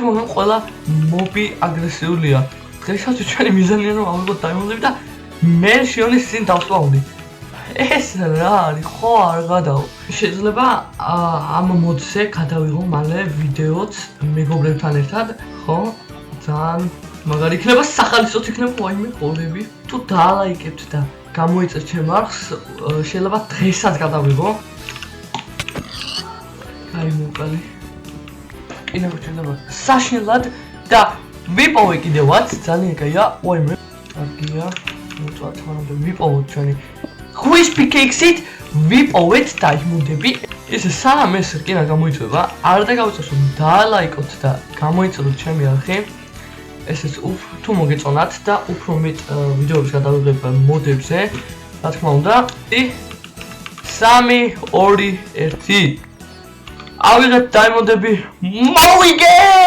მაგრამ ყველა მობი აგრესიულია. დღესაც ჩვენი მიზანია რომ ავიღოთ დაიმონდები და მე შიონის წინ დავსვავდი. ეს რა არის? ხო არ გადავა. შეიძლება ამ მოდზე გადავიღო მალე ვიდეოც მეგობრებთან ერთად, ხო? ძალიან მაგარი იქნება, სახალისოც იქნება ვაიმე ყოლები. თუ დაალაიკებთ და გამოიწეს ჩემ არხს, შეიძლება დღესაც გადავიღო. აი მოკალი. კიდევ შეიძლება საშინლად და ვიპოვე კიდევაც ძალიან კაია, ვაიმე. კარგია. მოწვათ მანამდე ვიპოვოთ ჩვენი crispy cakes-ით, ვიპოვეთ დაიმონდები. ესე სანამ ეს რკინა გამოიწვება, არ დაგავიწყოს რომ დაალაიკოთ და გამოიწოდოთ ჩემი არხი. ესეც თუ მოგეწონათ და უფრო მეტ ვიდეოებს გადავიღებ მოდებზე, რა თქმა უნდა. 3 2 1 ავიღეთ დაიმონდები. მოვიგე!